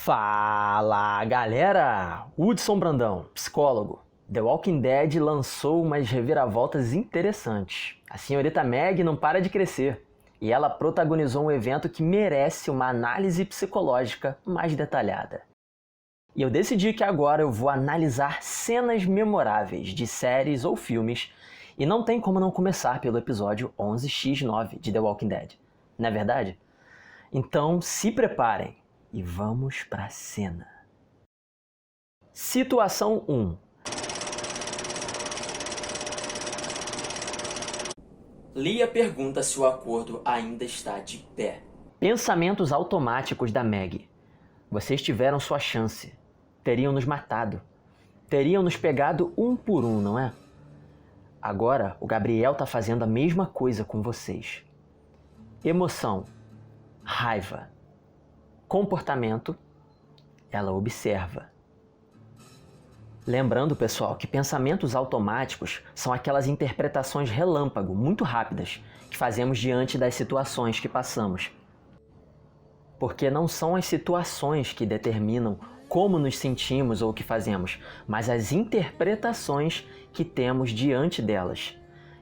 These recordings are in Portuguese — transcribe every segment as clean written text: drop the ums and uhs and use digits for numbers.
Fala galera! Hudson Brandão, psicólogo. The Walking Dead lançou umas reviravoltas interessantes. A senhorita Meg não para de crescer e ela protagonizou um evento que merece uma análise psicológica mais detalhada. E eu decidi que agora eu vou analisar cenas memoráveis de séries ou filmes e não tem como não começar pelo episódio 11x9 de The Walking Dead, não é verdade? Então se preparem e vamos pra cena. Situação 1. Lia pergunta se o acordo ainda está de pé. Pensamentos automáticos da Meg. Vocês tiveram sua chance. Teriam nos matado. Teriam nos pegado um por um, não é? Agora o Gabriel tá fazendo a mesma coisa com vocês. Emoção. Raiva. Comportamento, ela observa. Lembrando, pessoal, que pensamentos automáticos são aquelas interpretações relâmpago, muito rápidas, que fazemos diante das situações que passamos. Porque não são as situações que determinam como nos sentimos ou o que fazemos, mas as interpretações que temos diante delas,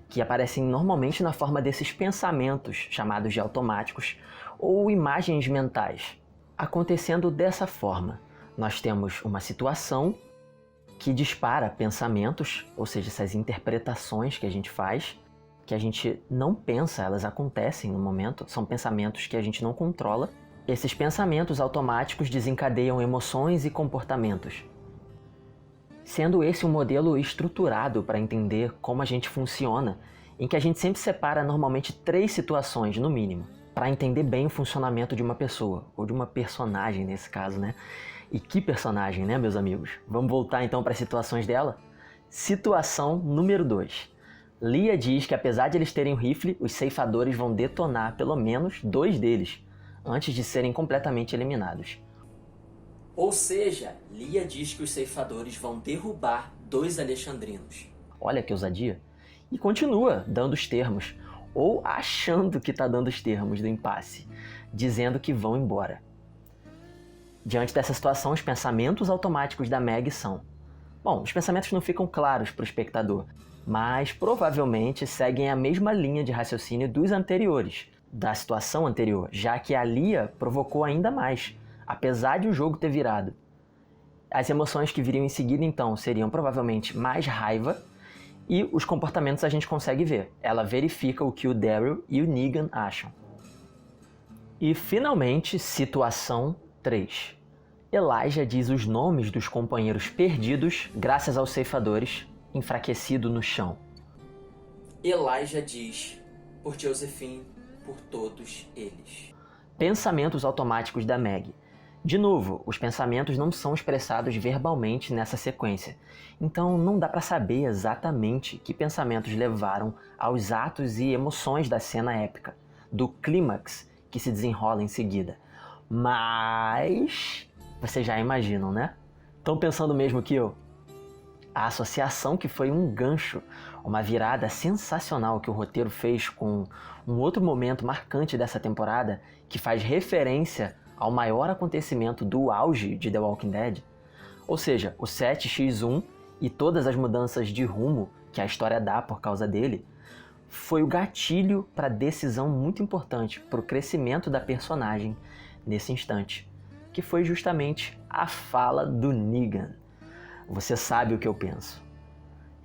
que aparecem normalmente na forma desses pensamentos, chamados de automáticos, ou imagens mentais. Acontecendo dessa forma, nós temos uma situação que dispara pensamentos, ou seja, essas interpretações que a gente faz, que a gente não pensa, elas acontecem no momento, são pensamentos que a gente não controla. Esses pensamentos automáticos desencadeiam emoções e comportamentos. Sendo esse um modelo estruturado para entender como a gente funciona, em que a gente sempre separa normalmente 3 situações, no mínimo, para entender bem o funcionamento de uma pessoa, ou de uma personagem nesse caso, né? E que personagem, né, meus amigos? Vamos voltar então para as situações dela? Situação número 2. Lia diz que apesar de eles terem um rifle, os ceifadores vão detonar pelo menos 2 deles, antes de serem completamente eliminados. Ou seja, Lia diz que os ceifadores vão derrubar 2 alexandrinos. Olha que ousadia! E continua dando os termos, ou achando que está dando os termos do impasse, dizendo que vão embora. Diante dessa situação, os pensamentos automáticos da Meg são... Bom, os pensamentos não ficam claros para o espectador, mas provavelmente seguem a mesma linha de raciocínio dos anteriores, da situação anterior, já que a Lia provocou ainda mais, apesar de o jogo ter virado. As emoções que viriam em seguida, então, seriam provavelmente mais raiva, e os comportamentos a gente consegue ver. Ela verifica o que o Daryl e o Negan acham. E, finalmente, situação 3. Elijah diz os nomes dos companheiros perdidos graças aos ceifadores, enfraquecido no chão. Elijah diz, por Josephine, por todos eles. Pensamentos automáticos da Meg. De novo, os pensamentos não são expressados verbalmente nessa sequência, então não dá para saber exatamente que pensamentos levaram aos atos e emoções da cena épica, do clímax que se desenrola em seguida. Mas... vocês já imaginam, né? Estão pensando mesmo que eu? A associação que foi um gancho, uma virada sensacional que o roteiro fez com um outro momento marcante dessa temporada, que faz referência ao maior acontecimento do auge de The Walking Dead, ou seja, o 7x1 e todas as mudanças de rumo que a história dá por causa dele, foi o gatilho para decisão muito importante para o crescimento da personagem nesse instante, que foi justamente a fala do Negan. Você sabe o que eu penso.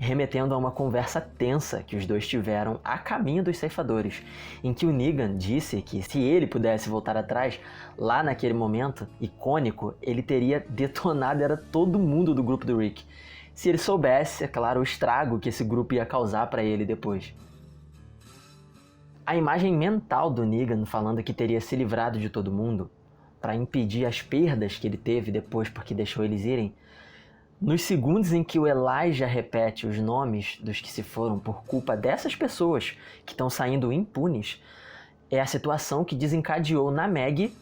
Remetendo a uma conversa tensa que os dois tiveram a caminho dos ceifadores, em que o Negan disse que se ele pudesse voltar atrás, lá naquele momento icônico, ele teria detonado todo mundo do grupo do Rick. Se ele soubesse, é claro, o estrago que esse grupo ia causar para ele depois. A imagem mental do Negan falando que teria se livrado de todo mundo, para impedir as perdas que ele teve depois porque deixou eles irem, nos segundos em que o Elijah repete os nomes dos que se foram por culpa dessas pessoas que estão saindo impunes, é a situação que desencadeou na Meg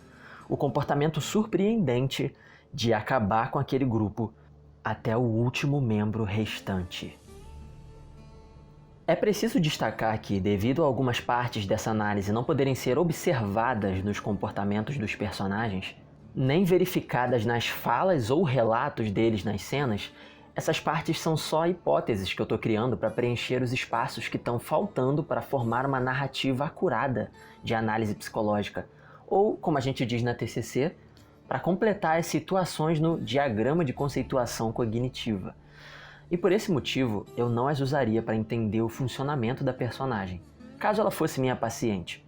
o comportamento surpreendente de acabar com aquele grupo até o último membro restante. É preciso destacar que, devido a algumas partes dessa análise não poderem ser observadas nos comportamentos dos personagens, nem verificadas nas falas ou relatos deles nas cenas, essas partes são só hipóteses que eu estou criando para preencher os espaços que estão faltando para formar uma narrativa acurada de análise psicológica, ou, como a gente diz na TCC, para completar as situações no diagrama de conceituação cognitiva. E por esse motivo, eu não as usaria para entender o funcionamento da personagem, caso ela fosse minha paciente,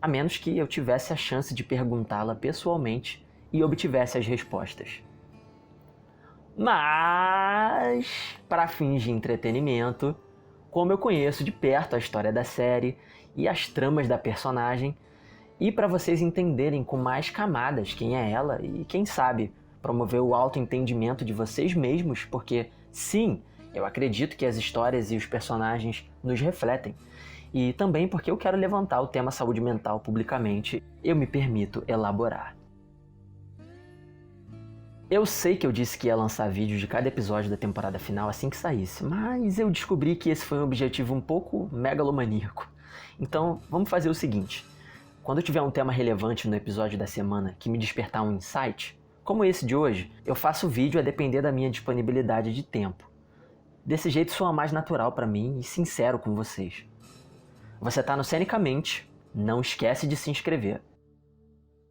a menos que eu tivesse a chance de perguntá-la pessoalmente e obtivesse as respostas. Mas, para fins de entretenimento, como eu conheço de perto a história da série e as tramas da personagem, e para vocês entenderem com mais camadas quem é ela e, quem sabe, promover o autoentendimento de vocês mesmos, porque, sim, eu acredito que as histórias e os personagens nos refletem, e também porque eu quero levantar o tema saúde mental publicamente, eu me permito elaborar. Eu sei que eu disse que ia lançar vídeos de cada episódio da temporada final assim que saísse, mas eu descobri que esse foi um objetivo um pouco megalomaníaco. Então, vamos fazer o seguinte. Quando eu tiver um tema relevante no episódio da semana que me despertar um insight, como esse de hoje, eu faço o vídeo a depender da minha disponibilidade de tempo. Desse jeito soa mais natural para mim e sincero com vocês. Você tá no Cenicamente, não esquece de se inscrever.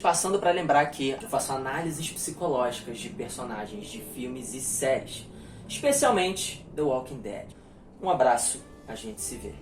Passando para lembrar que eu faço análises psicológicas de personagens de filmes e séries, especialmente The Walking Dead. Um abraço, a gente se vê.